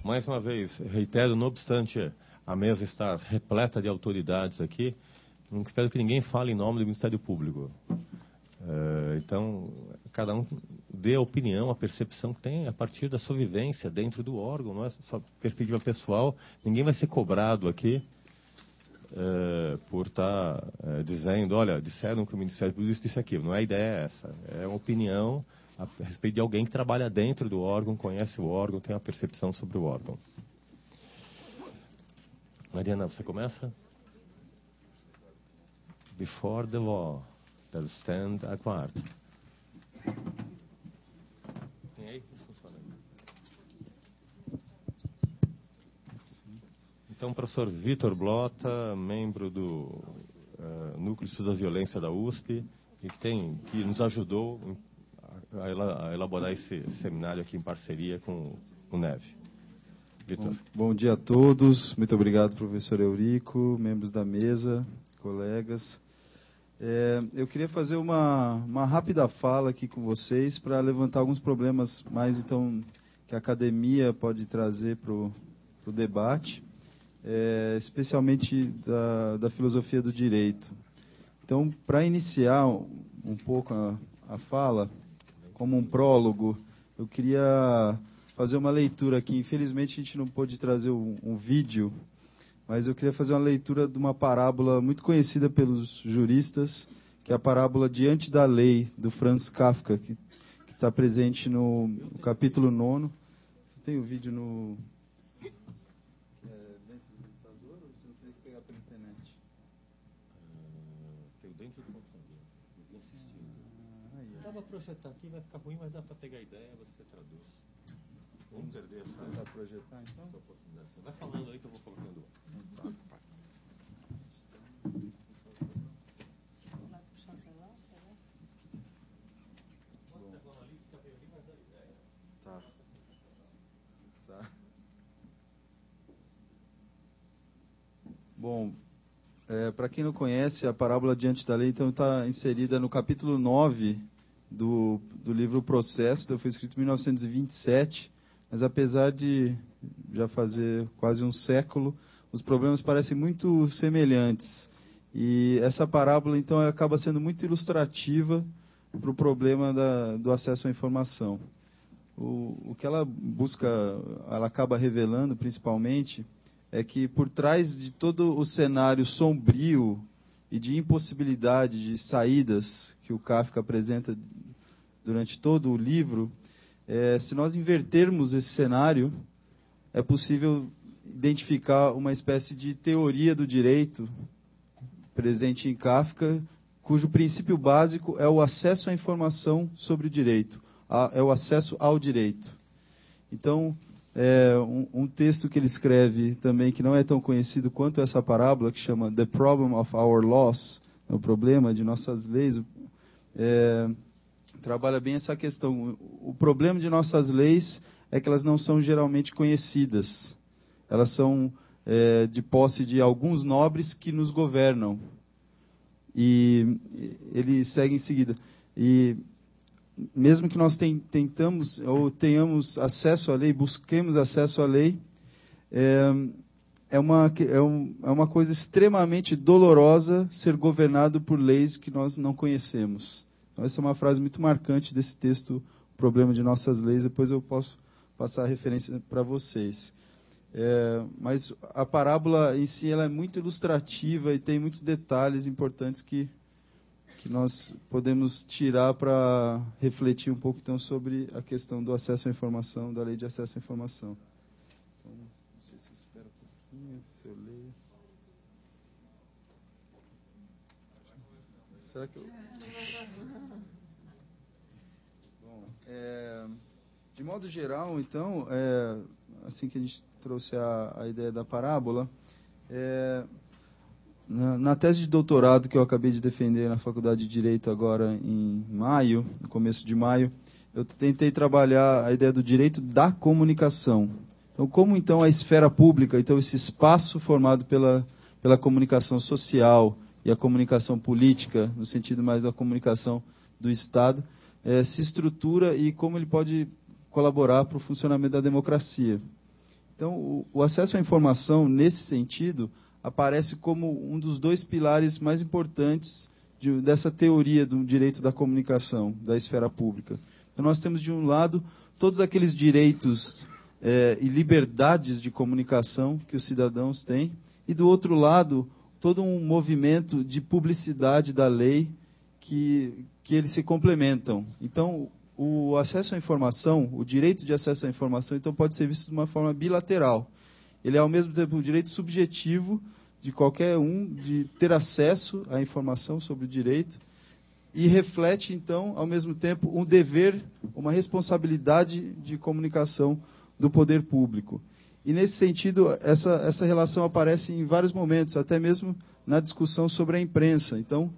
Mais uma vez, reitero, não obstante a mesa estar repleta de autoridades aqui, não espero que ninguém fale em nome do Ministério Público. Então, cada um dê a opinião, a percepção que tem a partir da sua vivência dentro do órgão, não é só perspectiva pessoal. Ninguém vai ser cobrado aqui por estar dizendo, olha, disseram que o Ministério Público disse aquilo. Não é a ideia essa. É uma opinião a respeito de alguém que trabalha dentro do órgão, conhece o órgão, tem a percepção sobre o órgão. Mariana, você começa? Before the law, there stand a guard. Tem aí? Funciona aí. Então, professor Vitor Blota, membro do Núcleo de Estudos da Violência da USP, e que nos ajudou a elaborar esse seminário aqui em parceria com o Neve. Vitor. Bom dia a todos, muito obrigado, professor Eurico, membros da mesa, colegas. Eu queria fazer uma rápida fala aqui com vocês para levantar alguns problemas mais então que a academia pode trazer para o debate, especialmente da filosofia do direito. Então, para iniciar um pouco a fala, como um prólogo, eu queria fazer uma leitura aqui. Infelizmente, a gente não pôde trazer um vídeo, mas eu queria fazer uma leitura de uma parábola muito conhecida pelos juristas, que é a parábola Diante da Lei, do Franz Kafka, que está presente no capítulo 9. Tem o vídeo no... dentro do computador ou você não tem que pegar pela internet? Tem dentro do computador. Eu vim assistindo. Dá para projetar aqui, vai ficar ruim, mas dá para pegar a ideia, você traduz. Vamos perder essa. Dá para projetar, então? Essa oportunidade. Vai falando aí que eu vou colocando. Tá. Vai puxar para lá, será? Tá. Tá. Bom, para quem não conhece, a parábola Diante da Lei então está inserida no capítulo 9 do livro Processo, então foi escrito em 1927, mas apesar de já fazer quase um século, os problemas parecem muito semelhantes. E essa parábola, então, acaba sendo muito ilustrativa para o problema do acesso à informação. O que ela busca, ela acaba revelando, principalmente, é que por trás de todo o cenário sombrio e de impossibilidade de saídas que o Kafka apresenta durante todo o livro, se nós invertermos esse cenário, é possível identificar uma espécie de teoria do direito presente em Kafka, cujo princípio básico é o acesso à informação sobre o direito, é o acesso ao direito. Então, um texto que ele escreve também, que não é tão conhecido quanto essa parábola, que chama The Problem of Our Laws, o problema de nossas leis, trabalha bem essa questão. O problema de nossas leis é que elas não são geralmente conhecidas. Elas são de posse de alguns nobres que nos governam. E ele segue em seguida. E mesmo que nós tentamos ou tenhamos acesso à lei, busquemos acesso à lei, é uma coisa extremamente dolorosa ser governado por leis que nós não conhecemos. Então, essa é uma frase muito marcante desse texto, o problema de nossas leis. Depois eu posso passar a referência para vocês. Mas a parábola em si ela é muito ilustrativa e tem muitos detalhes importantes que nós podemos tirar para refletir um pouco então sobre a questão do acesso à informação, da lei de acesso à informação. Então, não sei se espera um pouquinho, se eu leio. Será que eu... Bom, de modo geral, então, assim que a gente trouxe a ideia da parábola, na tese de doutorado que eu acabei de defender na Faculdade de Direito agora em maio, no começo de maio, eu tentei trabalhar a ideia do direito da comunicação. Então, como então a esfera pública, então esse espaço formado pela comunicação social e a comunicação política, no sentido mais da comunicação do Estado, se estrutura e como ele pode colaborar para o funcionamento da democracia. Então, o acesso à informação, nesse sentido, aparece como um dos dois pilares mais importantes dessa teoria do direito da comunicação, da esfera pública. Então, nós temos, de um lado, todos aqueles direitos e liberdades de comunicação que os cidadãos têm, e, do outro lado, todo um movimento de publicidade da lei que eles se complementam. Então, o acesso à informação, o direito de acesso à informação, então, pode ser visto de uma forma bilateral. Ele é, ao mesmo tempo, um direito subjetivo de qualquer um de ter acesso à informação sobre o direito e reflete, então, ao mesmo tempo, um dever, uma responsabilidade de comunicação do poder público. E, nesse sentido, essa relação aparece em vários momentos, até mesmo na discussão sobre a imprensa. Então,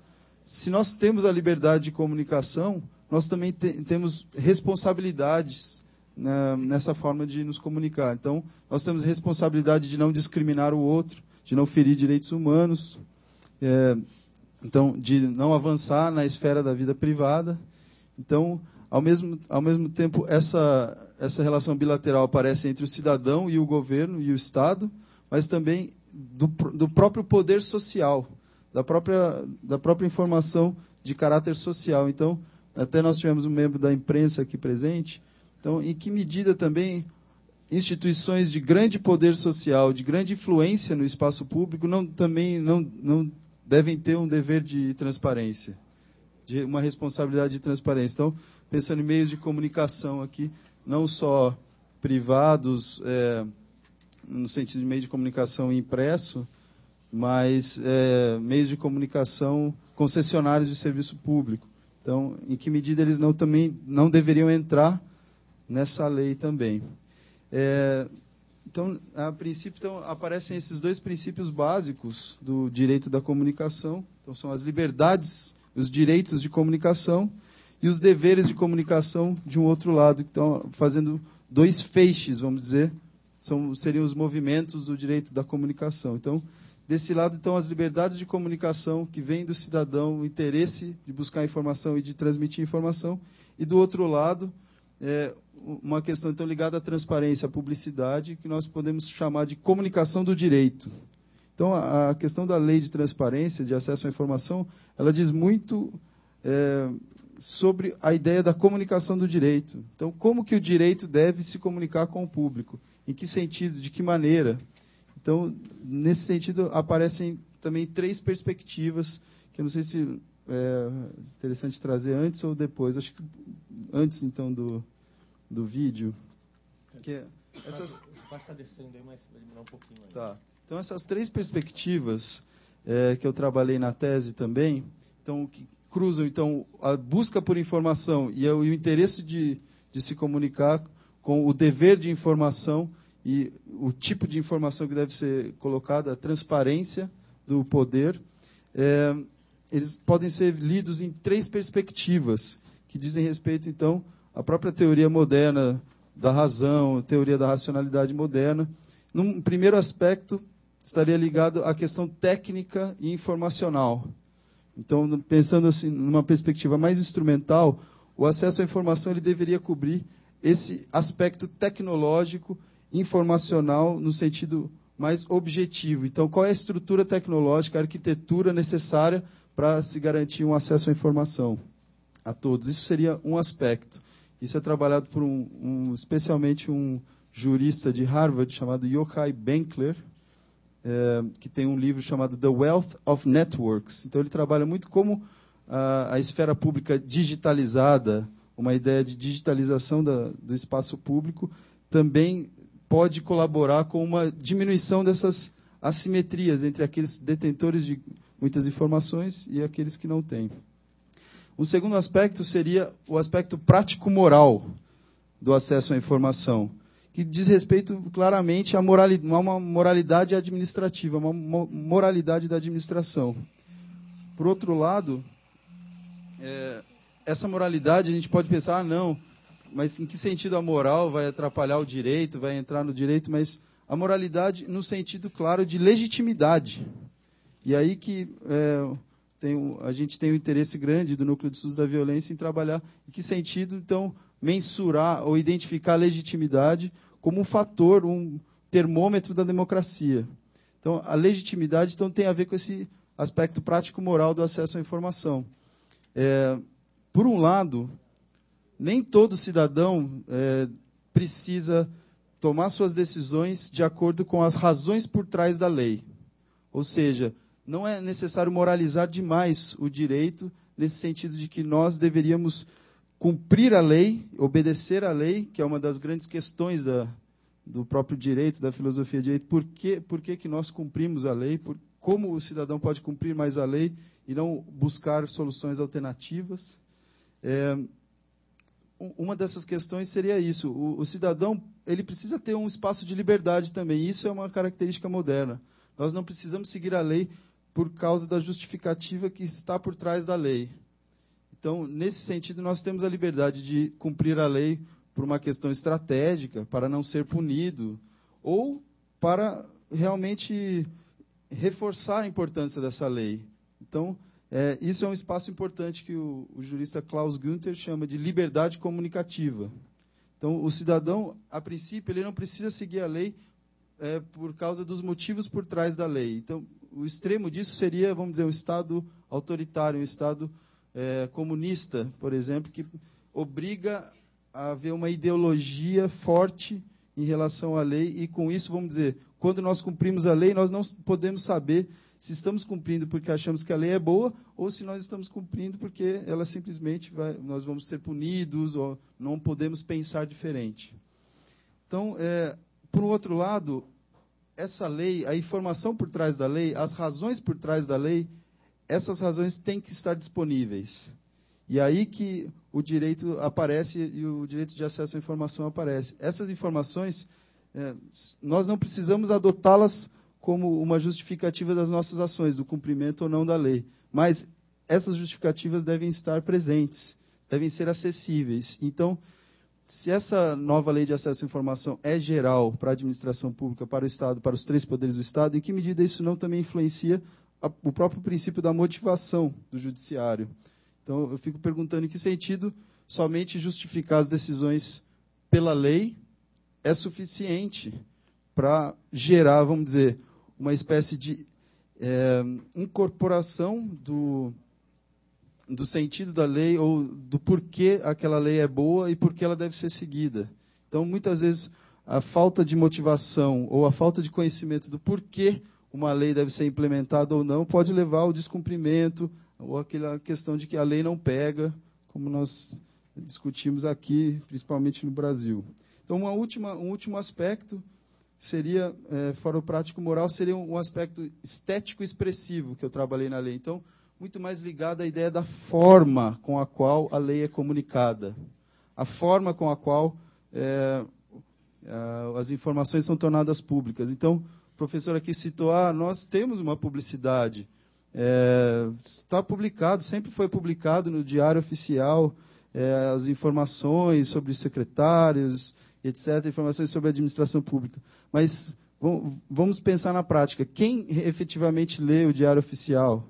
se nós temos a liberdade de comunicação, nós também temos responsabilidades nessa forma de nos comunicar. Então, nós temos responsabilidade de não discriminar o outro, de não ferir direitos humanos, então, de não avançar na esfera da vida privada. Então, ao mesmo tempo, essa relação bilateral aparece entre o cidadão e o governo e o Estado, mas também do próprio poder social, da própria informação de caráter social. Então, até nós tivemos um membro da imprensa aqui presente. Então, em que medida também instituições de grande poder social, de grande influência no espaço público, também não devem ter um dever de transparência, de uma responsabilidade de transparência. Então, pensando em meios de comunicação aqui, não só privados, no sentido de meio de comunicação impresso, mas meios de comunicação concessionários de serviço público. Então, em que medida eles também não deveriam entrar nessa lei também. Então, a princípio, aparecem esses dois princípios básicos do direito da comunicação. Então, são as liberdades, os direitos de comunicação e os deveres de comunicação de um outro lado, que estão fazendo dois feixes, vamos dizer, seriam os movimentos do direito da comunicação. Então, desse lado, então, as liberdades de comunicação que vêm do cidadão, o interesse de buscar informação e de transmitir informação, e do outro lado, uma questão então ligada à transparência, à publicidade, que nós podemos chamar de comunicação do direito. Então, a questão da lei de transparência, de acesso à informação, ela diz muito sobre a ideia da comunicação do direito. Então, como que o direito deve se comunicar com o público? Em que sentido? De que maneira? Então, nesse sentido, aparecem também três perspectivas, que eu não sei se é interessante trazer antes ou depois. Acho que antes, então, do vídeo. Vai estar descendo aí, mas vai demorar um pouquinho aí. Tá. Então, essas três perspectivas que eu trabalhei na tese também, então, que cruzam então, a busca por informação e o interesse de se comunicar com o dever de informação e o tipo de informação que deve ser colocada, a transparência do poder, eles podem ser lidos em três perspectivas, que dizem respeito, então, à própria teoria moderna da razão, teoria da racionalidade moderna. Num primeiro aspecto, estaria ligado à questão técnica e informacional. Então, pensando assim, numa perspectiva mais instrumental, o acesso à informação ele deveria cobrir esse aspecto tecnológico, informacional, no sentido mais objetivo. Então, qual é a estrutura tecnológica, a arquitetura necessária para se garantir um acesso à informação a todos? Isso seria um aspecto. Isso é trabalhado por especialmente um jurista de Harvard chamado Yochai Benkler, que tem um livro chamado The Wealth of Networks. Então, ele trabalha muito como a esfera pública digitalizada, uma ideia de digitalização do espaço público, também pode colaborar com uma diminuição dessas assimetrias entre aqueles detentores de muitas informações e aqueles que não têm. O segundo aspecto seria o aspecto prático-moral do acesso à informação, que diz respeito claramente a uma moralidade administrativa, uma moralidade da administração. Por outro lado, essa moralidade a gente pode pensar, não, Mas em que sentido a moral vai atrapalhar o direito, vai entrar no direito? Mas a moralidade no sentido, claro, de legitimidade. E aí que a gente tem um interesse grande do Núcleo de Estudos da Violência em trabalhar em que sentido, então, mensurar ou identificar a legitimidade como um fator, um termômetro da democracia. Então, a legitimidade então, tem a ver com esse aspecto prático-moral do acesso à informação. Por um lado, nem todo cidadão precisa tomar suas decisões de acordo com as razões por trás da lei. Ou seja, não é necessário moralizar demais o direito, nesse sentido de que nós deveríamos cumprir a lei, obedecer à lei, que é uma das grandes questões do próprio direito, da filosofia de direito. Por que nós cumprimos a lei? Como o cidadão pode cumprir mais a lei e não buscar soluções alternativas? Uma dessas questões seria isso. O cidadão ele precisa ter um espaço de liberdade também. Isso é uma característica moderna. Nós não precisamos seguir a lei por causa da justificativa que está por trás da lei. Então, nesse sentido, nós temos a liberdade de cumprir a lei por uma questão estratégica, para não ser punido, ou para realmente reforçar a importância dessa lei. Então, isso é um espaço importante que o jurista Klaus Günther chama de liberdade comunicativa. Então, o cidadão, a princípio, ele não precisa seguir a lei por causa dos motivos por trás da lei. Então, o extremo disso seria, vamos dizer, um Estado autoritário, um Estado comunista, por exemplo, que obriga a haver uma ideologia forte em relação à lei, e com isso, vamos dizer, quando nós cumprimos a lei, nós não podemos saber se estamos cumprindo porque achamos que a lei é boa, ou se nós estamos cumprindo porque ela simplesmente nós vamos ser punidos, ou não podemos pensar diferente. Então, por um outro lado, essa lei, a informação por trás da lei, as razões por trás da lei, essas razões têm que estar disponíveis. E aí que o direito aparece e o direito de acesso à informação aparece. Essas informações, nós não precisamos adotá-las como uma justificativa das nossas ações, do cumprimento ou não da lei. Mas essas justificativas devem estar presentes, devem ser acessíveis. Então, se essa nova lei de acesso à informação é geral para a administração pública, para o Estado, para os 3 poderes do Estado, em que medida isso não também influencia o próprio princípio da motivação do judiciário? Então, eu fico perguntando em que sentido somente justificar as decisões pela lei é suficiente para gerar, vamos dizer, uma espécie de incorporação do sentido da lei ou do porquê aquela lei é boa e por que ela deve ser seguida. Então, muitas vezes, a falta de motivação ou a falta de conhecimento do porquê uma lei deve ser implementada ou não pode levar ao descumprimento, ou aquela questão de que a lei não pega, como nós discutimos aqui, principalmente no Brasil. Então, um último aspecto seria, fora o prático moral, seria um aspecto estético expressivo que eu trabalhei na lei. Então, muito mais ligado à ideia da forma com a qual a lei é comunicada, a forma com a qual as informações são tornadas públicas. Então, o professor aqui citou, nós temos uma publicidade, está publicado, sempre foi publicado no Diário Oficial, as informações sobre os secretários, etc., informações sobre a administração pública. Mas vamos pensar na prática. Quem efetivamente lê o Diário Oficial?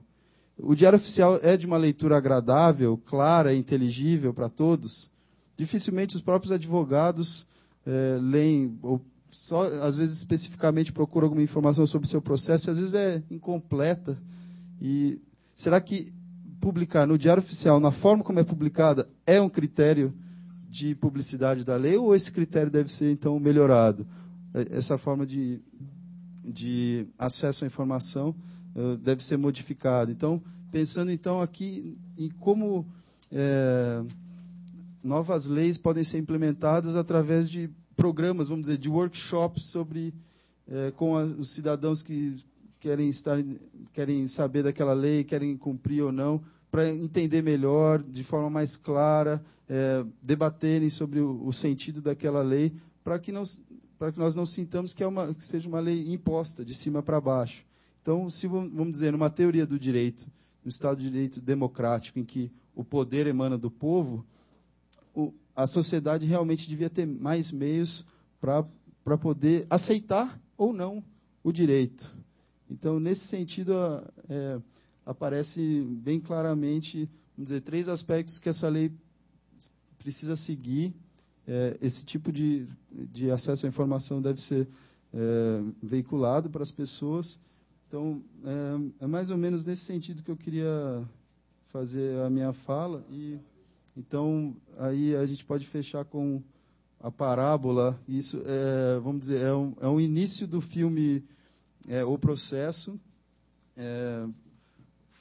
O Diário Oficial é de uma leitura agradável, clara e inteligível para todos? Dificilmente os próprios advogados leem, ou só, às vezes, especificamente procuram alguma informação sobre o seu processo, e às vezes é incompleta. E será que publicar no Diário Oficial, na forma como é publicada, é um critério de publicidade da lei, ou esse critério deve ser, então, melhorado? Essa forma de acesso à informação deve ser modificada. Então, pensando, então, aqui em como novas leis podem ser implementadas através de programas, vamos dizer, de workshops sobre, com os cidadãos que querem saber daquela lei, querem cumprir ou não, para entender melhor, de forma mais clara, debaterem sobre o sentido daquela lei, para que nós não sintamos que seja uma lei imposta, de cima para baixo. Então, se vamos dizer, numa teoria do direito, no Estado de Direito democrático, em que o poder emana do povo, a sociedade realmente devia ter mais meios para poder aceitar ou não o direito. Então, nesse sentido, aparece bem claramente, vamos dizer, 3 aspectos que essa lei precisa seguir. Esse tipo de acesso à informação deve ser veiculado para as pessoas. Então, é mais ou menos nesse sentido que eu queria fazer a minha fala. E então, aí a gente pode fechar com a parábola. Isso, vamos dizer, é um início do filme O Processo.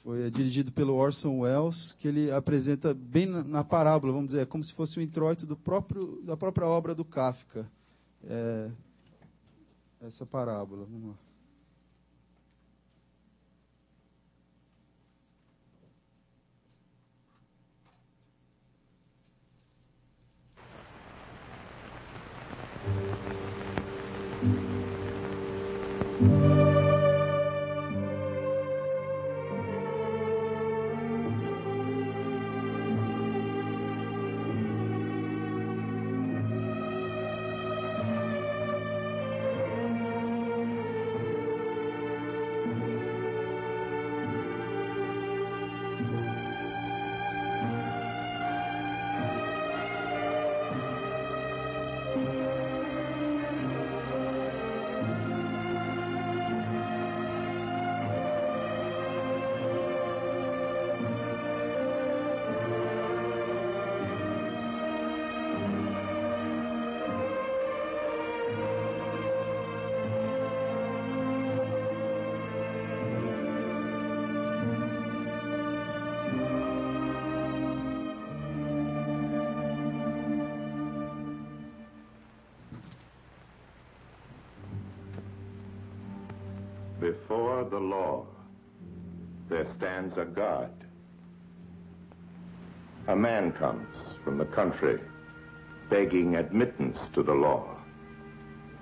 Foi dirigido pelo Orson Welles, que ele apresenta bem na parábola, vamos dizer, como se fosse um introito da própria obra do Kafka. Essa parábola. Vamos lá. Before the law, there stands a God. A man comes from the country begging admittance to the law.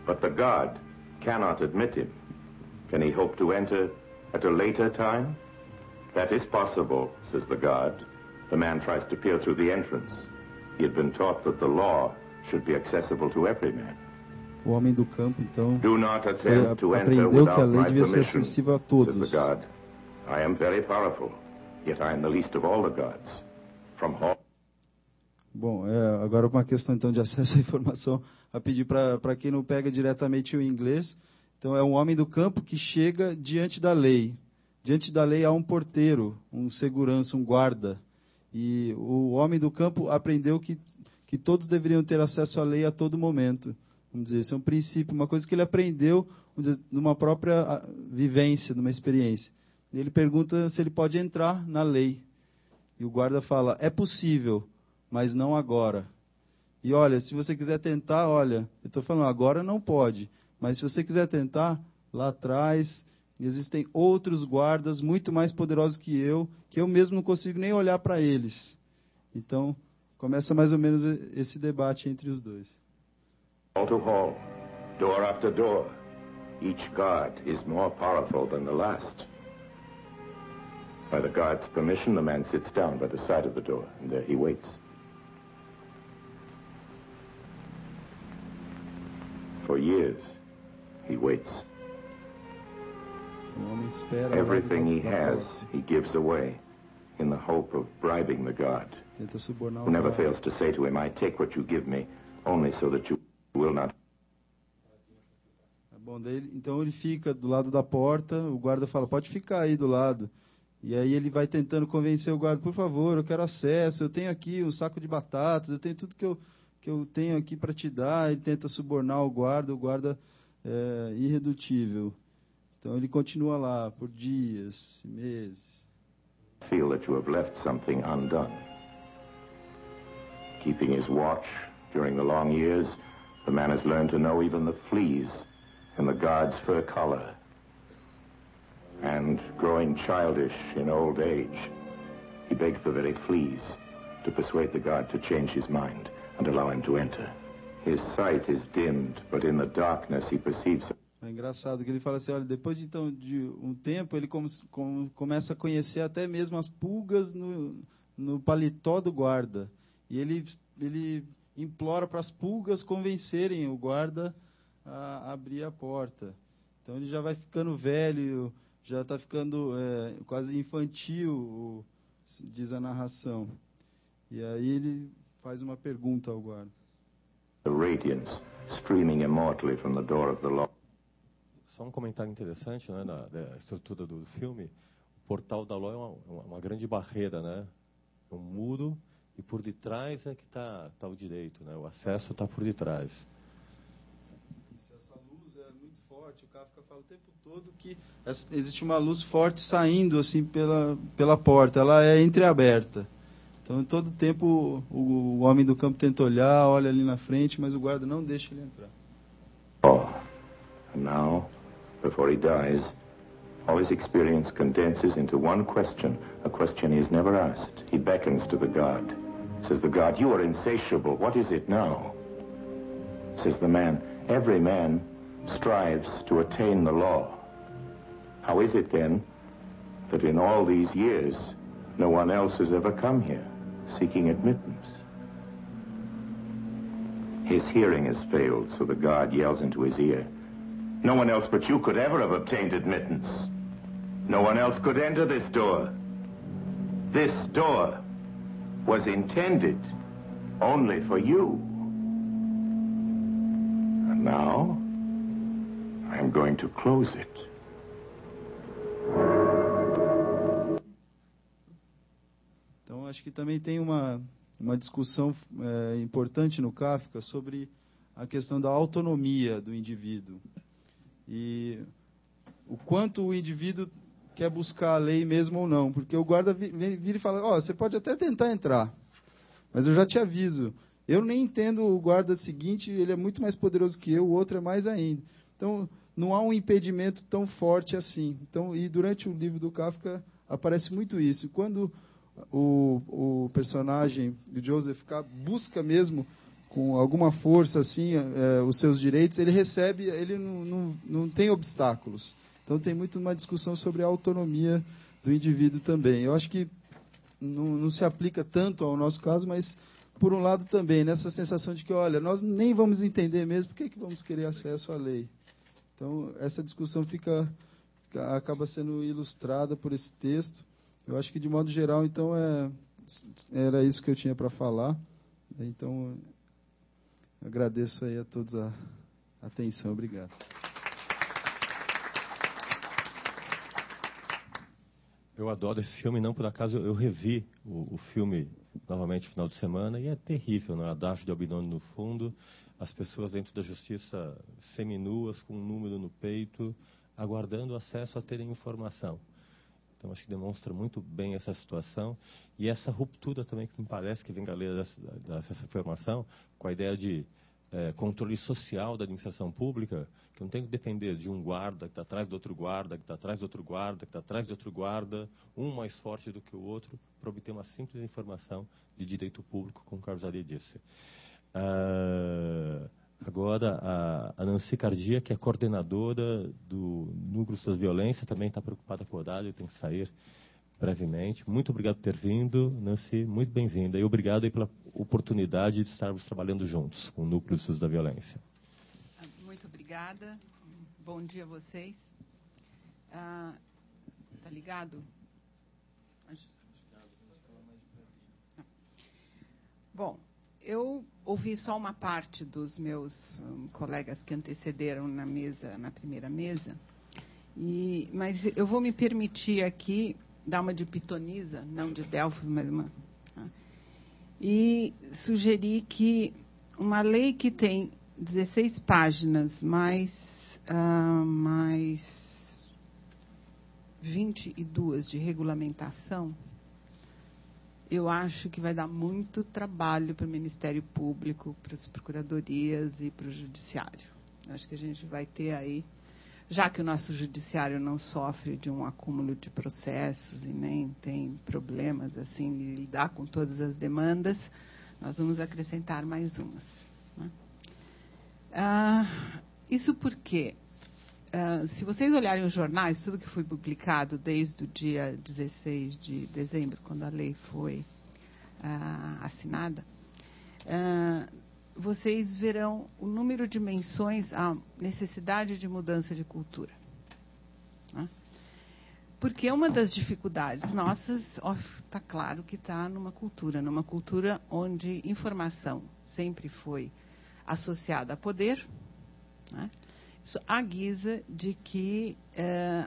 But the God cannot admit him. Can he hope to enter at a later time? That is possible, says the God. The man tries to peer through the entrance. He had been taught that the law should be accessible to every man. O homem do campo, então, aprendeu que a lei devia ser acessível a todos. I am very powerful, yet I am the least of all the gods. Bom, agora uma questão então de acesso à informação, a pedir para quem não pega diretamente o inglês. Então, é um homem do campo que chega diante da lei. Diante da lei há um porteiro, um segurança, um guarda. E o homem do campo aprendeu que todos deveriam ter acesso à lei a todo momento. Vamos dizer, esse é um princípio, uma coisa que ele aprendeu numa própria vivência, numa experiência. Ele pergunta se ele pode entrar na lei. E o guarda fala, é possível, mas não agora. E olha, se você quiser tentar, olha, eu estou falando, agora não pode. Mas se você quiser tentar, lá atrás, existem outros guardas muito mais poderosos que eu mesmo não consigo nem olhar para eles. Então, começa mais ou menos esse debate entre os dois. Hall to hall, door after door, each guard is more powerful than the last. By the guard's permission, the man sits down by the side of the door, and there he waits. For years, he waits. Everything he has, he gives away in the hope of bribing the guard, who never fails to say to him, I take what you give me only so that you will not. Bom, então ele fica do lado da porta, o guarda fala, pode ficar aí do lado. E aí ele vai tentando convencer o guarda, por favor, eu quero acesso, eu tenho aqui um saco de batatas, eu tenho tudo que eu tenho aqui para te dar. Ele tenta subornar o guarda é irredutível. Então ele continua lá por dias, meses. Feel that you have left something undone. Keeping his watch during the long years, the man has learned to know even the fleas in the guard's fur collar. And growing childish in old age, he begs the very fleas to persuade the guard to change his mind and allow him to enter. His sight is dimmed, but in the darkness he perceives. É engraçado que ele fala assim, olha, depois de um tempo, ele começa a conhecer até mesmo as pulgas no paletó do guarda. E ele implora para as pulgas convencerem o guarda a abrir a porta. Então ele já vai ficando velho, já está ficando quase infantil, diz a narração. E aí ele faz uma pergunta ao guarda. The radiance streaming immortally from the door of the law. Só um comentário interessante, né, da estrutura do filme. O portal da Law é uma grande barreira, né? É um muro e por detrás é que está o direito, né? O acesso está por detrás. Essa luz é muito forte. O Kafka fala o tempo todo que existe uma luz forte saindo assim pela porta. Ela é entreaberta. Então, todo tempo o homem do campo tenta olhar, olha ali na frente, mas o guarda não deixa ele entrar. Oh, and now, before he dies, all his experience condenses into one question, a question he has never asked. He beckons to the god. Says the god, "You are insatiable. What is it now?" Says the man, "Every man strives to attain the law. How is it then that in all these years no one else has ever come here seeking admittance?" His hearing has failed, so the god yells into his ear, "No one else but you could ever have obtained admittance. No one else could enter this door. This door was intended only for you. And now, I am going to close it." Então, acho que também tem uma discussão importante no Kafka sobre a questão da autonomia do indivíduo. E o quanto o indivíduo quer buscar a lei mesmo ou não. Porque o guarda vira e fala, você pode até tentar entrar, mas eu já te aviso, eu nem entendo o guarda seguinte, ele é muito mais poderoso que eu, o outro é mais ainda. Então, não há um impedimento tão forte assim. Então, e durante o livro do Kafka aparece muito isso. Quando o personagem de Joseph K. busca mesmo, com alguma força assim, os seus direitos, ele recebe, ele não tem obstáculos. Então tem muito uma discussão sobre a autonomia do indivíduo também. Eu acho que não se aplica tanto ao nosso caso, mas por um lado também, nessa sensação de que, olha, nós nem vamos entender mesmo, por que vamos querer acesso à lei? Então essa discussão acaba sendo ilustrada por esse texto. Eu acho que, de modo geral, então, era isso que eu tinha para falar. Então, agradeço aí a todos a atenção. Obrigado. Eu adoro esse filme, não por acaso eu revi o filme novamente no final de semana, e é terrível, né? Adágio de Albinoni no fundo, as pessoas dentro da justiça seminuas, com um número no peito, aguardando acesso a terem informação. Então, acho que demonstra muito bem essa situação e essa ruptura também que me parece que vem galeira dessa formação, com a ideia de controle social da administração pública, que não tem que depender de um guarda que está atrás do outro guarda, que está atrás do outro guarda, que está atrás de outro guarda, um mais forte do que o outro, para obter uma simples informação de direito público, como o Carlos Ari disse. Agora, a Nancy Cardia, que é coordenadora do Núcleo das Violências, também está preocupada com o horário, tem que sair brevemente. Muito obrigado por ter vindo, Nancy, muito bem-vinda. E obrigado aí pela oportunidade de estarmos trabalhando juntos com o Núcleo da Violência. Muito obrigada. Bom dia a vocês. Tá ligado? Bom, eu ouvi só uma parte dos meus colegas que antecederam na primeira mesa, mas eu vou me permitir aqui dar uma de pitonisa, não de Delfos, mas uma... E sugerir que uma lei que tem 16 páginas, mais 22 de regulamentação, eu acho que vai dar muito trabalho para o Ministério Público, para as procuradorias e para o Judiciário. Eu acho que a gente vai ter aí, já que o nosso Judiciário não sofre de um acúmulo de processos e nem tem problemas assim de lidar com todas as demandas, nós vamos acrescentar mais umas, né? Isso porque, se vocês olharem os jornais, tudo que foi publicado desde o dia 16 de dezembro, quando a lei foi assinada, vocês verão o número de menções à necessidade de mudança de cultura. Né? Porque uma das dificuldades nossas, está claro que está numa cultura onde informação sempre foi associada a poder, né? Isso à guisa de que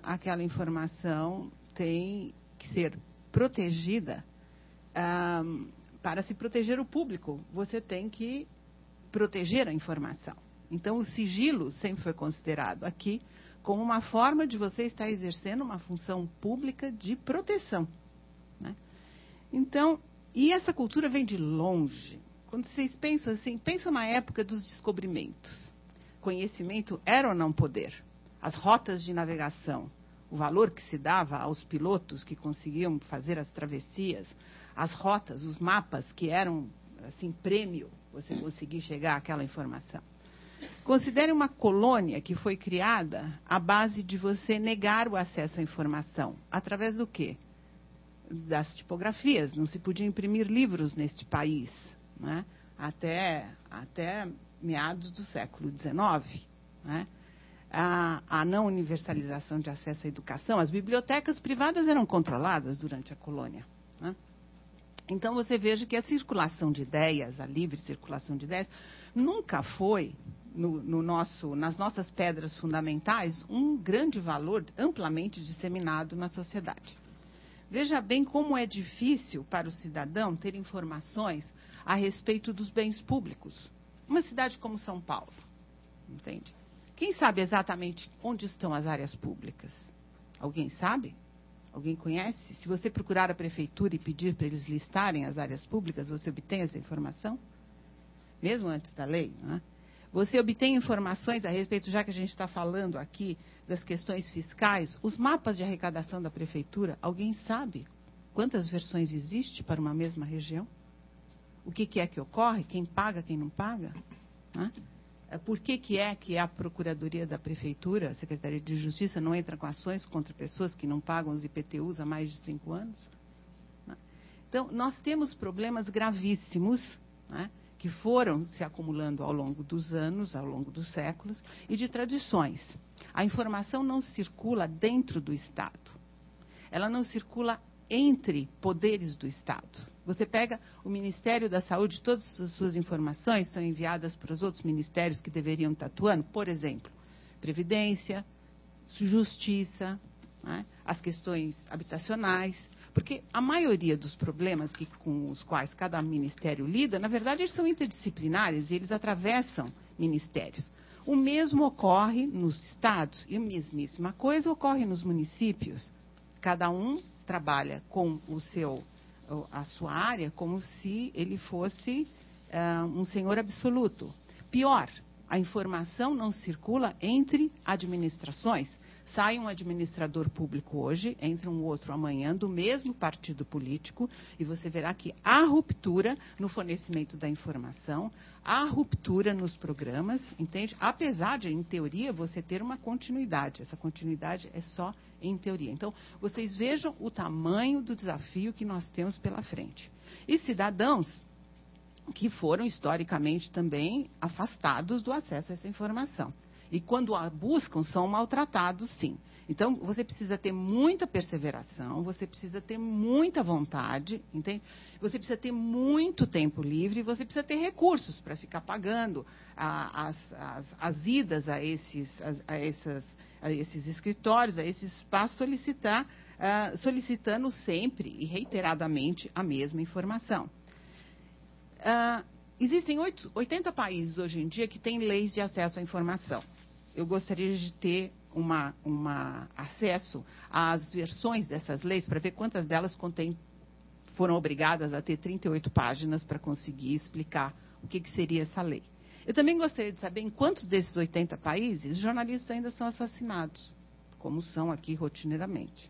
aquela informação tem que ser protegida. Para se proteger o público, você tem que proteger a informação. Então, o sigilo sempre foi considerado aqui como uma forma de você estar exercendo uma função pública de proteção. Né? Então, e essa cultura vem de longe. Quando vocês pensam assim, pensa na época dos descobrimentos. Conhecimento era ou não poder? As rotas de navegação, o valor que se dava aos pilotos que conseguiam fazer as travessias, as rotas, os mapas que eram assim prêmio, você conseguir chegar àquela informação. Considere uma colônia que foi criada à base de você negar o acesso à informação. Através do quê? Das tipografias. Não se podia imprimir livros neste país, né? Até meados do século XIX. Né? A não universalização de acesso à educação. As bibliotecas privadas eram controladas durante a colônia. Né? Então, você veja que a circulação de ideias, a livre circulação de ideias, nunca foi, nas nossas pedras fundamentais, um grande valor amplamente disseminado na sociedade. Veja bem como é difícil para o cidadão ter informações a respeito dos bens públicos. Uma cidade como São Paulo, entende? Quem sabe exatamente onde estão as áreas públicas? Alguém sabe? Alguém conhece? Se você procurar a prefeitura e pedir para eles listarem as áreas públicas, você obtém essa informação? Mesmo antes da lei, né? Você obtém informações a respeito, já que a gente está falando aqui das questões fiscais, os mapas de arrecadação da prefeitura, alguém sabe quantas versões existem para uma mesma região? O que é que ocorre? Quem paga, quem não paga? Né? Por que a Procuradoria da Prefeitura, a Secretaria de Justiça, não entra com ações contra pessoas que não pagam os IPTUs há mais de 5 anos? Né? Então, nós temos problemas gravíssimos, né, que foram se acumulando ao longo dos anos, ao longo dos séculos, e de tradições. A informação não circula dentro do Estado. Ela não circula entre poderes do Estado. Você pega o Ministério da Saúde, todas as suas informações são enviadas para os outros ministérios que deveriam estar atuando, por exemplo, Previdência, Justiça, né, as questões habitacionais, porque a maioria dos problemas com os quais cada ministério lida, na verdade, eles são interdisciplinares e eles atravessam ministérios. O mesmo ocorre nos estados e a mesmíssima coisa ocorre nos municípios. Cada um trabalha com a sua área como se ele fosse um senhor absoluto. Pior, a informação não circula entre administrações. Sai um administrador público hoje, entra um outro amanhã, do mesmo partido político, e você verá que há ruptura no fornecimento da informação, há ruptura nos programas, entende? Apesar de, em teoria, você ter uma continuidade. Essa continuidade é só em teoria. Então, vocês vejam o tamanho do desafio que nós temos pela frente. E cidadãos que foram, historicamente, também afastados do acesso a essa informação. E quando a buscam, são maltratados, sim. Então, você precisa ter muita perseveração, você precisa ter muita vontade, entende? Você precisa ter muito tempo livre, você precisa ter recursos para ficar pagando as idas a esses escritórios, a esses espaços, solicitando sempre e reiteradamente a mesma informação. Existem 80 países hoje em dia que têm leis de acesso à informação. Eu gostaria de ter acesso às versões dessas leis para ver quantas delas foram obrigadas a ter 38 páginas para conseguir explicar o que seria essa lei. Eu também gostaria de saber em quantos desses 80 países jornalistas ainda são assassinados, como são aqui rotineiramente,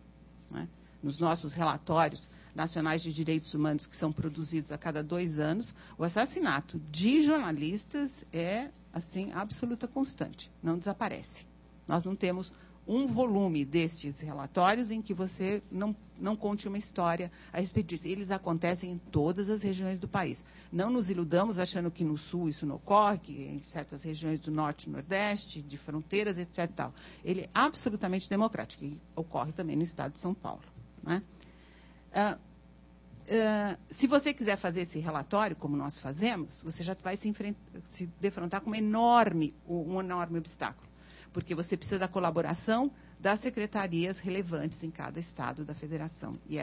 né? Nos nossos relatórios nacionais de direitos humanos que são produzidos a cada 2 anos, o assassinato de jornalistas é, assim, absoluta constante, não desaparece. Nós não temos um volume destes relatórios em que você não conte uma história a respeito disso. Eles acontecem em todas as regiões do país. Não nos iludamos achando que no Sul isso não ocorre, que em certas regiões do Norte e Nordeste, de fronteiras, etc. Tal. Ele é absolutamente democrático e ocorre também no estado de São Paulo. Né? Se você quiser fazer esse relatório, como nós fazemos, você já vai se defrontar com um enorme obstáculo, porque você precisa da colaboração das secretarias relevantes em cada estado da federação. E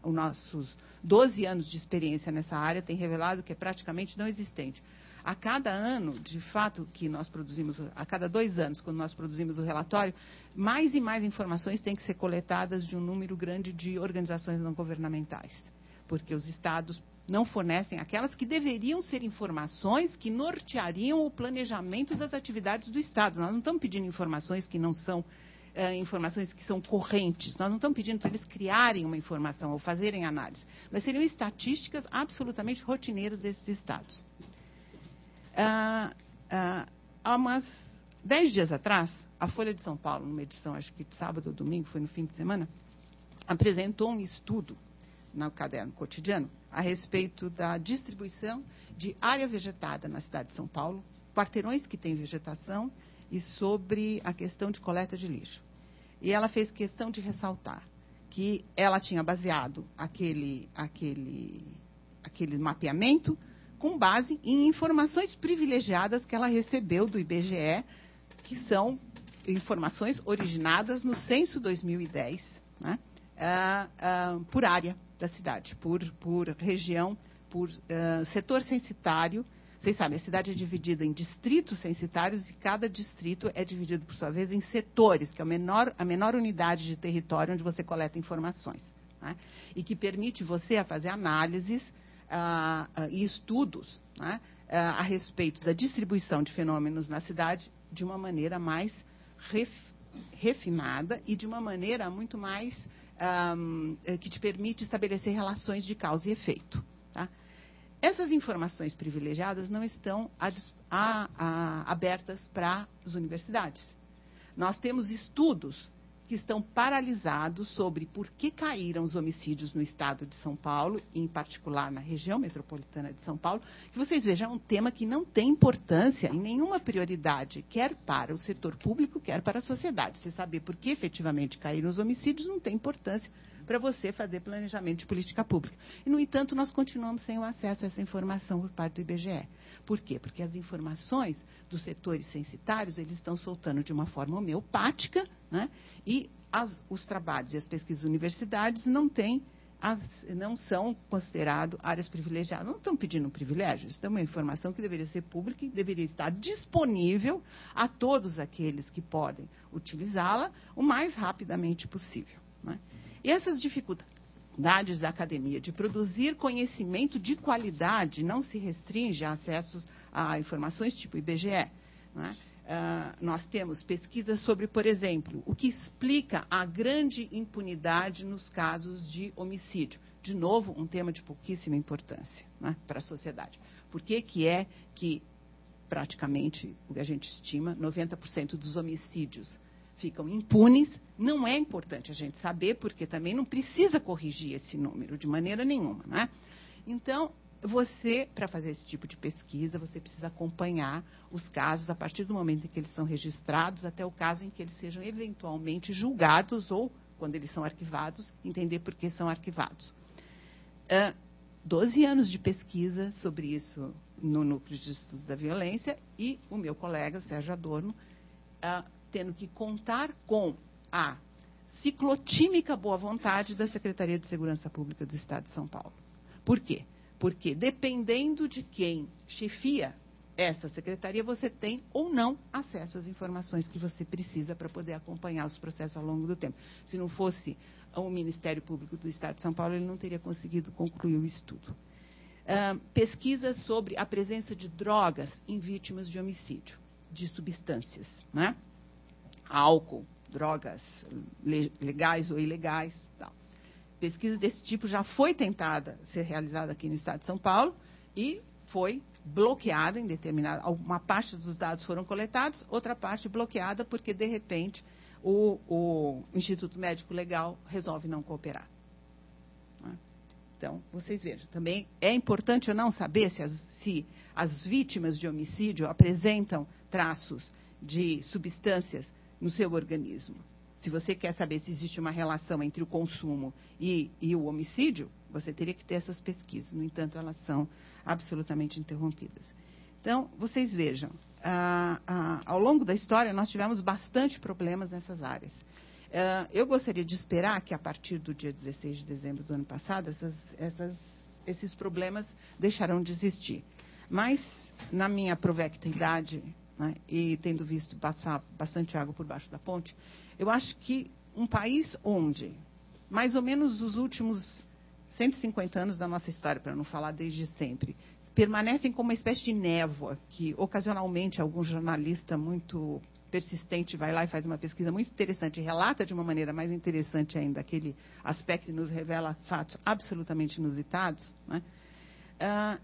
os nossos 12 anos de experiência nessa área têm revelado que é praticamente não existente. A cada ano, de fato, que nós produzimos, a cada 2 anos, quando nós produzimos o relatório, mais e mais informações têm que ser coletadas de um número grande de organizações não governamentais, porque os estados não fornecem aquelas que deveriam ser informações que norteariam o planejamento das atividades do Estado. Nós não estamos pedindo informações que não são informações que são correntes. Nós não estamos pedindo para eles criarem uma informação ou fazerem análise, mas seriam estatísticas absolutamente rotineiras desses estados. Há umas 10 dias atrás, a Folha de São Paulo, numa edição, acho que de sábado ou domingo, foi no fim de semana, apresentou um estudo no caderno cotidiano a respeito da distribuição de área vegetada na cidade de São Paulo, quarteirões que têm vegetação e sobre a questão de coleta de lixo. E ela fez questão de ressaltar que ela tinha baseado aquele mapeamento com base em informações privilegiadas que ela recebeu do IBGE, que são informações originadas no censo 2010, né, por área da cidade, por região, por setor censitário. Vocês sabem, a cidade é dividida em distritos censitários e cada distrito é dividido, por sua vez, em setores, que é a menor unidade de território onde você coleta informações, né, e que permite você fazer análises e estudos, né, a respeito da distribuição de fenômenos na cidade de uma maneira mais refinada e de uma maneira muito mais que te permite estabelecer relações de causa e efeito. Tá? Essas informações privilegiadas não estão abertas para as universidades. Nós temos estudos que estão paralisados sobre por que caíram os homicídios no estado de São Paulo, em particular na região metropolitana de São Paulo, que vocês vejam, é um tema que não tem importância e nenhuma prioridade, quer para o setor público, quer para a sociedade. Você saber por que efetivamente caíram os homicídios não tem importância para você fazer planejamento de política pública. E, no entanto, nós continuamos sem o acesso a essa informação por parte do IBGE. Por quê? Porque as informações dos setores censitários, eles estão soltando de uma forma homeopática, né? E os trabalhos e as pesquisas das universidades não são considerados áreas privilegiadas. Não estão pedindo um privilégio, isso é uma informação que deveria ser pública e deveria estar disponível a todos aqueles que podem utilizá-la o mais rapidamente possível, né? E essas dificuldades da academia de produzir conhecimento de qualidade não se restringe a acessos a informações tipo IBGE, né? Nós temos pesquisas sobre, por exemplo, o que explica a grande impunidade nos casos de homicídio. De novo, um tema de pouquíssima importância, né, para a sociedade. Por que é que, praticamente, o que a gente estima, 90% dos homicídios ficam impunes? Não é importante a gente saber, porque também não precisa corrigir esse número de maneira nenhuma, né? Então, você, para fazer esse tipo de pesquisa, você precisa acompanhar os casos a partir do momento em que eles são registrados até o caso em que eles sejam eventualmente julgados ou, quando eles são arquivados, entender por que são arquivados. 12 anos de pesquisa sobre isso no Núcleo de Estudos da Violência e o meu colega, Sérgio Adorno, tendo que contar com a ciclotímica boa vontade da Secretaria de Segurança Pública do Estado de São Paulo. Por quê? Porque, dependendo de quem chefia esta secretaria, você tem ou não acesso às informações que você precisa para poder acompanhar os processos ao longo do tempo. Se não fosse o Ministério Público do Estado de São Paulo, ele não teria conseguido concluir o estudo. Pesquisas sobre a presença de drogas em vítimas de homicídio, de substâncias, né? Álcool, drogas legais ou ilegais, tal. Pesquisa desse tipo já foi tentada ser realizada aqui no Estado de São Paulo e foi bloqueada em determinada... Uma parte dos dados foram coletados, outra parte bloqueada porque, de repente, o Instituto Médico Legal resolve não cooperar. Então, vocês vejam, também é importante ou não saber se as vítimas de homicídio apresentam traços de substâncias no seu organismo. Se você quer saber se existe uma relação entre o consumo e o homicídio, você teria que ter essas pesquisas. No entanto, elas são absolutamente interrompidas. Então, vocês vejam, ao longo da história, nós tivemos bastante problemas nessas áreas. Eu gostaria de esperar que, a partir do dia 16 de dezembro do ano passado, esses problemas deixarão de existir. Mas, na minha provecta idade, né, e tendo visto passar bastante água por baixo da ponte, eu acho que um país onde, mais ou menos os últimos 150 anos da nossa história, para não falar desde sempre, permanecem como uma espécie de névoa, que ocasionalmente algum jornalista muito persistente vai lá e faz uma pesquisa muito interessante, e relata de uma maneira mais interessante ainda aquele aspecto que nos revela fatos absolutamente inusitados, né?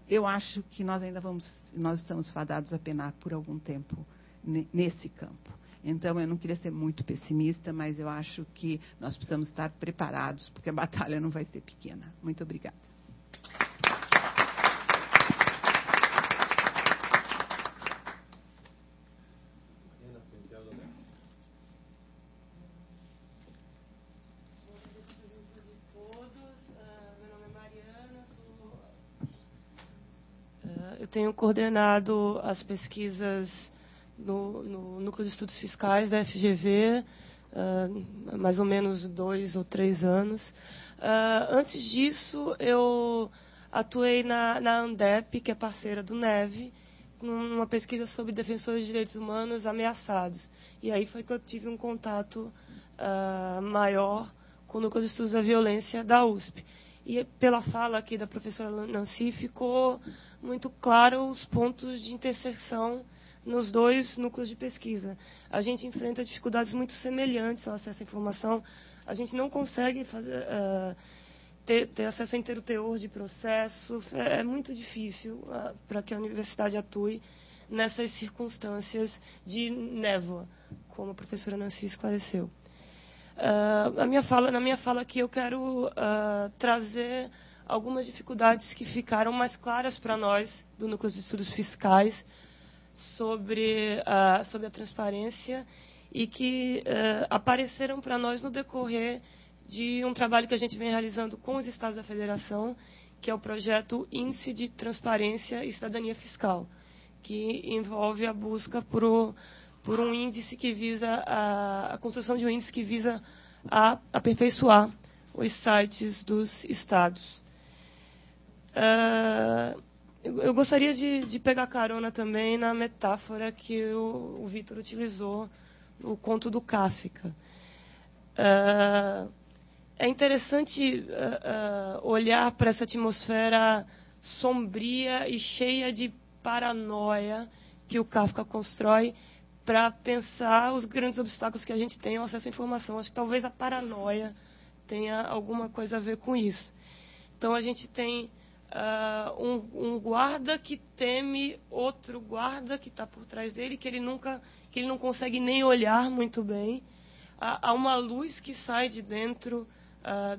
Eu acho que nós estamos fadados a penar por algum tempo nesse campo. Então, eu não queria ser muito pessimista, mas eu acho que nós precisamos estar preparados, porque a batalha não vai ser pequena. Muito obrigada. Eu tenho coordenado as pesquisas no Núcleo de Estudos Fiscais da FGV, há mais ou menos 2 ou 3 anos. Antes disso, eu atuei na ANDEP, que é parceira do NEV, numa pesquisa sobre defensores de direitos humanos ameaçados. E aí foi que eu tive um contato maior com o Núcleo de Estudos da Violência da USP. E pela fala aqui da professora Nancy, ficou muito claro os pontos de intersecção nos dois núcleos de pesquisa. A gente enfrenta dificuldades muito semelhantes ao acesso à informação. A gente não consegue ter acesso a inteiro teor de processo. É muito difícil para que a universidade atue nessas circunstâncias de névoa, como a professora Nancy esclareceu. Na minha fala aqui, eu quero trazer algumas dificuldades que ficaram mais claras para nós, do Núcleo de Estudos Fiscais, sobre a transparência e que apareceram para nós no decorrer de um trabalho que a gente vem realizando com os Estados da Federação, que é o projeto Índice de Transparência e Cidadania Fiscal, que envolve a busca por um índice que visa a construção de um índice que visa aperfeiçoar os sites dos estados. Eu gostaria de pegar carona também na metáfora que o Vitor utilizou no conto do Kafka. É interessante olhar para essa atmosfera sombria e cheia de paranoia que o Kafka constrói para pensar os grandes obstáculos que a gente tem ao acesso à informação. Acho que talvez a paranoia tenha alguma coisa a ver com isso. Então, a gente tem um guarda que teme outro guarda que está por trás dele, que ele não consegue nem olhar muito bem. Há uma luz que sai de dentro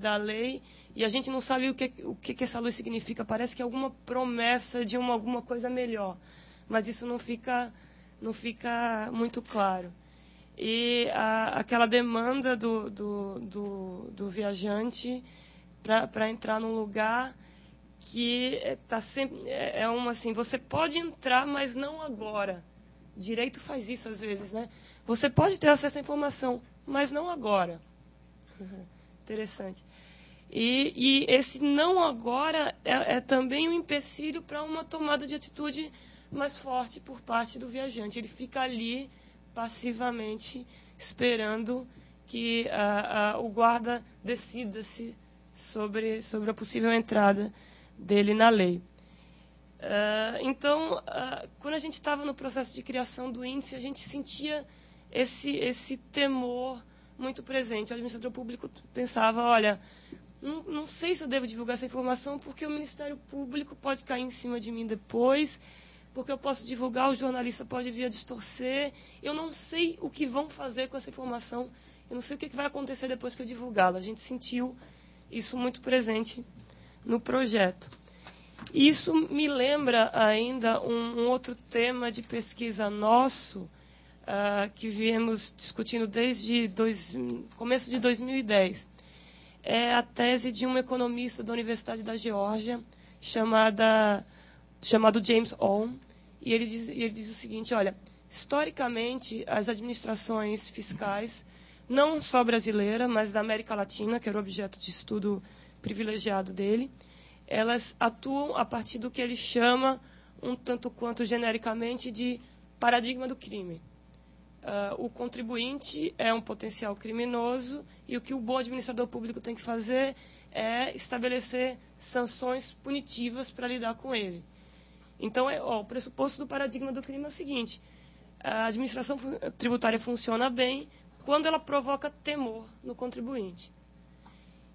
da lei e a gente não sabe o que essa luz significa. Parece que é alguma promessa de alguma coisa melhor, mas isso não fica muito claro. E aquela demanda do viajante para entrar num lugar que está sempre assim, você pode entrar, mas não agora. O direito faz isso às vezes, né? Você pode ter acesso à informação, mas não agora. Interessante. E esse não agora é também um empecilho para uma tomada de atitude mais forte por parte do viajante. Ele fica ali passivamente esperando que o guarda decida-se sobre a possível entrada dele na lei. Então, quando a gente estava no processo de criação do índice, a gente sentia esse temor muito presente. O administrador público pensava, olha, não sei se eu devo divulgar essa informação porque o Ministério Público pode cair em cima de mim depois, porque eu posso divulgar, o jornalista pode vir a distorcer. Eu não sei o que vão fazer com essa informação, eu não sei o que vai acontecer depois que eu divulgá-la. A gente sentiu isso muito presente no projeto. Isso me lembra ainda um outro tema de pesquisa nosso, que viemos discutindo desde começo de 2010. É a tese de um economista da Universidade da Geórgia, chamado James Owen, e ele diz o seguinte: olha, historicamente, as administrações fiscais, não só brasileira, mas da América Latina, que era o objeto de estudo privilegiado dele, elas atuam a partir do que ele chama, um tanto quanto genericamente, de paradigma do crime. O contribuinte é um potencial criminoso e o que o bom administrador público tem que fazer é estabelecer sanções punitivas para lidar com ele. Então, o pressuposto do paradigma do crime é o seguinte: a administração tributária funciona bem quando ela provoca temor no contribuinte.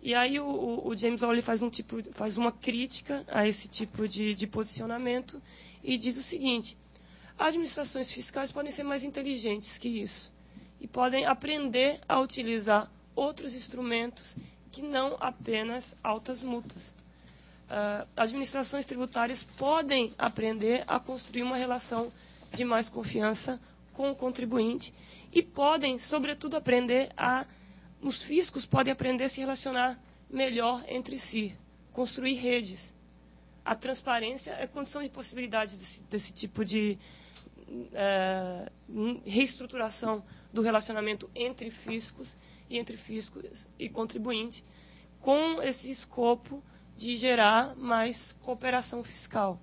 E aí o James Owen faz uma crítica a esse tipo de posicionamento e diz o seguinte: as administrações fiscais podem ser mais inteligentes que isso e podem aprender a utilizar outros instrumentos que não apenas altas multas. Administrações tributárias podem aprender a construir uma relação de mais confiança com o contribuinte e podem, sobretudo, os fiscos podem aprender a se relacionar melhor entre si, construir redes. A transparência é condição de possibilidade desse tipo de reestruturação do relacionamento entre fiscos e contribuinte, com esse escopo de gerar mais cooperação fiscal.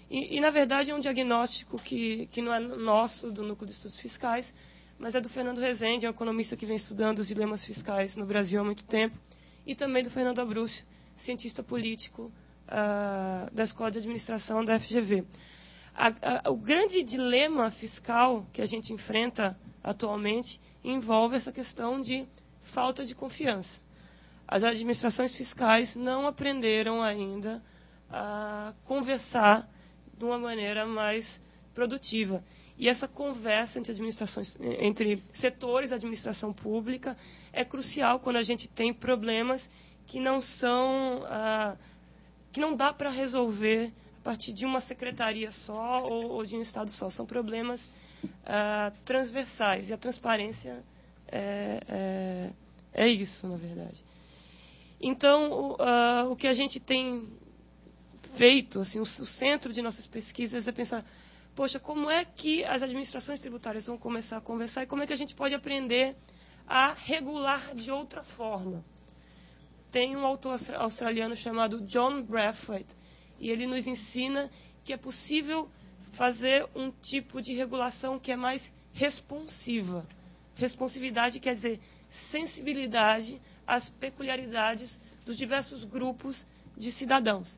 E na verdade, é um diagnóstico que não é nosso, do Núcleo de Estudos Fiscais, mas é do Fernando Rezende, é um economista que vem estudando os dilemas fiscais no Brasil há muito tempo, e também do Fernando Abruzzo, cientista político da Escola de Administração da FGV. O grande dilema fiscal que a gente enfrenta atualmente envolve essa questão de falta de confiança. As administrações fiscais não aprenderam ainda a conversar de uma maneira mais produtiva. E essa conversa entre setores da administração pública é crucial quando a gente tem problemas que não dá para resolver a partir de uma secretaria só ou de um estado só. São problemas transversais, e a transparência é isso, na verdade. Então, o que a gente tem feito, assim, o centro de nossas pesquisas é pensar: poxa, como é que as administrações tributárias vão começar a conversar e como é que a gente pode aprender a regular de outra forma? Tem um autor australiano chamado John Brathwaite, e ele nos ensina que é possível fazer um tipo de regulação que é mais responsiva. Responsividade quer dizer sensibilidade às peculiaridades dos diversos grupos de cidadãos.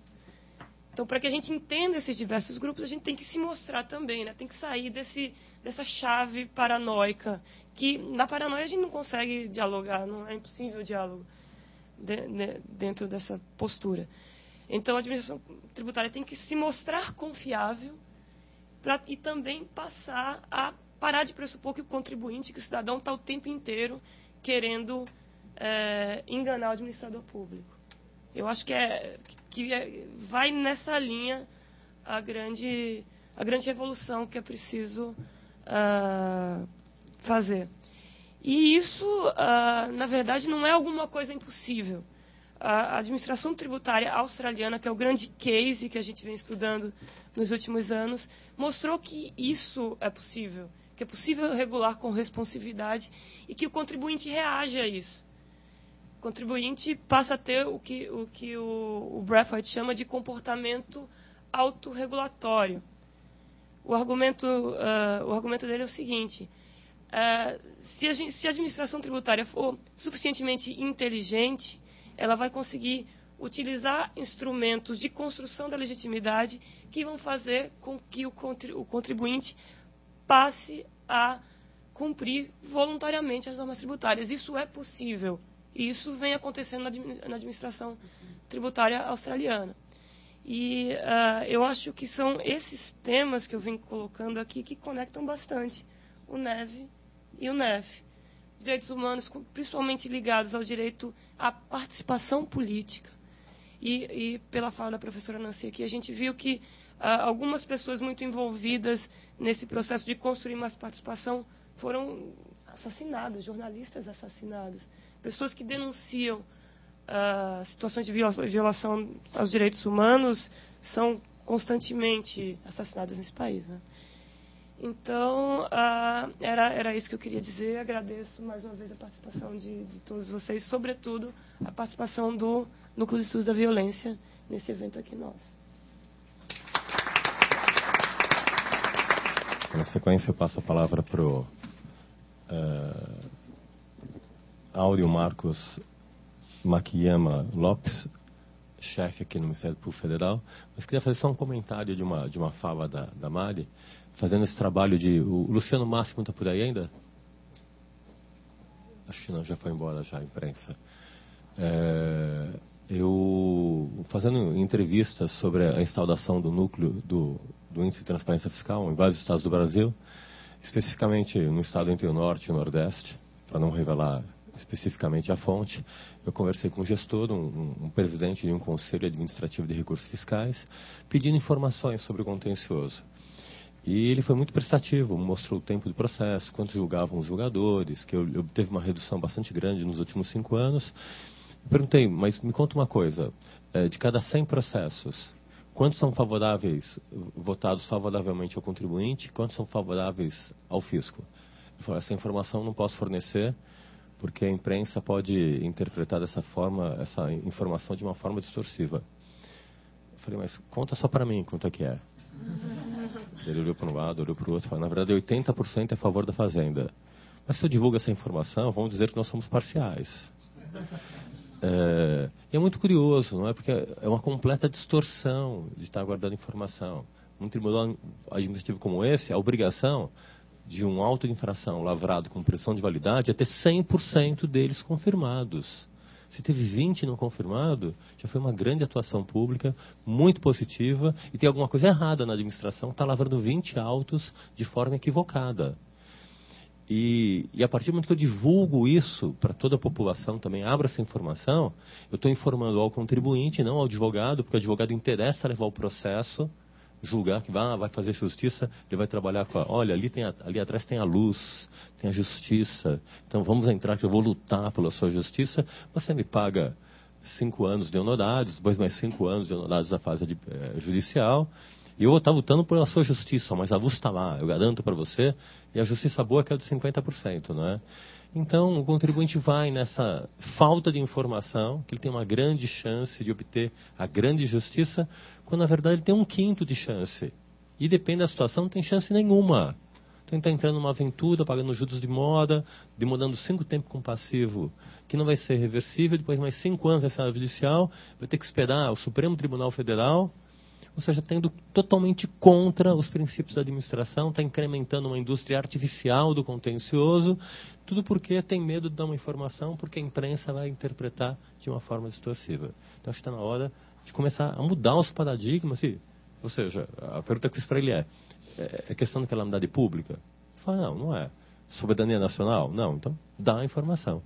Então, para que a gente entenda esses diversos grupos, a gente tem que se mostrar também, né? Tem que sair dessa chave paranoica, que na paranoia a gente não consegue dialogar, não é impossível o diálogo dentro dessa postura. Então, a administração tributária tem que se mostrar confiável e também passar a parar de pressupor que o contribuinte, que o cidadão está o tempo inteiro querendo enganar o administrador público. Eu acho que vai nessa linha a grande revolução que é preciso fazer. E isso, na verdade, não é alguma coisa impossível. A administração tributária australiana, que é o grande case que a gente vem estudando nos últimos anos, mostrou que isso é possível, que é possível regular com responsividade e que o contribuinte reage a isso. O contribuinte passa a ter o que o Brathwaite chama de comportamento autorregulatório. O argumento dele é o seguinte: se a administração tributária for suficientemente inteligente, ela vai conseguir utilizar instrumentos de construção da legitimidade que vão fazer com que o contribuinte passe a cumprir voluntariamente as normas tributárias. Isso é possível. E isso vem acontecendo na administração tributária australiana. E eu acho que são esses temas que eu venho colocando aqui que conectam bastante o NEV e o NEF. Direitos humanos, principalmente ligados ao direito à participação política. E pela fala da professora Nancy aqui, a gente viu que algumas pessoas muito envolvidas nesse processo de construir mais participação foram assassinadas, jornalistas assassinados, pessoas que denunciam situações de violação aos direitos humanos são constantemente assassinadas nesse país, né? Então, era isso que eu queria dizer. Agradeço mais uma vez a participação de todos vocês, sobretudo a participação do Núcleo de Estudos da Violência nesse evento aqui nosso. Na sequência, eu passo a palavra para o Áureo Marcos Makiyama Lopes, chefe aqui no Ministério Público Federal. Mas queria fazer só um comentário de uma fala da Mari, fazendo esse trabalho de... O Luciano Máximo está por aí ainda? Acho que não, já foi embora já a imprensa. Eu, fazendo entrevistas sobre a instauração do núcleo do Índice de Transparência Fiscal em vários estados do Brasil, especificamente no estado entre o Norte e o Nordeste, para não revelar especificamente a fonte, eu conversei com um gestor, um presidente de um conselho administrativo de recursos fiscais, pedindo informações sobre o contencioso. E ele foi muito prestativo, mostrou o tempo do processo, quanto julgavam os julgadores, que eu teve uma redução bastante grande nos últimos 5 anos. Perguntei, mas me conta uma coisa, de cada 100 processos, quantos são favoráveis, votados favoravelmente ao contribuinte, quantos são favoráveis ao fisco? Ele falou, essa informação não posso fornecer, porque a imprensa pode interpretar dessa forma, essa informação de uma forma distorsiva. Eu falei, mas conta só para mim quanto é que é. Ele olhou para um lado, olhou para o outro, falou, na verdade 80% é a favor da Fazenda. Mas se eu divulgo essa informação, vamos dizer que nós somos parciais. E é muito curioso, não é? Porque é uma completa distorção de estar guardando informação. Um tribunal administrativo como esse, a obrigação de um auto de infração lavrado com pressão de validade é ter 100% deles confirmados. Se teve 20 não confirmado, já foi uma grande atuação pública, muito positiva, e tem alguma coisa errada na administração, está lavrando 20 autos de forma equivocada. E a partir do momento que eu divulgo isso para toda a população, também abro essa informação, eu estou informando ao contribuinte, não ao advogado, porque o advogado interessa levar o processo, julgar que vai fazer justiça, ele vai trabalhar com olha, ali atrás tem a luz, tem a justiça, então vamos entrar que eu vou lutar pela sua justiça, você me paga 5 anos de honorários, depois mais 5 anos de honorários da fase judicial, e eu vou estar lutando pela sua justiça, mas a luz está lá, eu garanto para você, e a justiça boa é que é de 50%, não é? Então, o contribuinte vai nessa falta de informação, que ele tem uma grande chance de obter a grande justiça, quando na verdade ele tem 1/5 de chance. E depende da situação, não tem chance nenhuma. Então ele está entrando numa aventura, pagando juros de moda, demorando 5 tempos com passivo, que não vai ser reversível, depois mais 5 anos na sala judicial, vai ter que esperar o Supremo Tribunal Federal, ou seja, tendo totalmente contra os princípios da administração, está incrementando uma indústria artificial do contencioso, tudo porque tem medo de dar uma informação, porque a imprensa vai interpretar de uma forma distorsiva. Então, acho que está na hora de começar a mudar os paradigmas. Ou seja, a pergunta que eu fiz para ele é questão de calamidade pública? Ele fala, não é. Soberania nacional? Não, então dá a informação.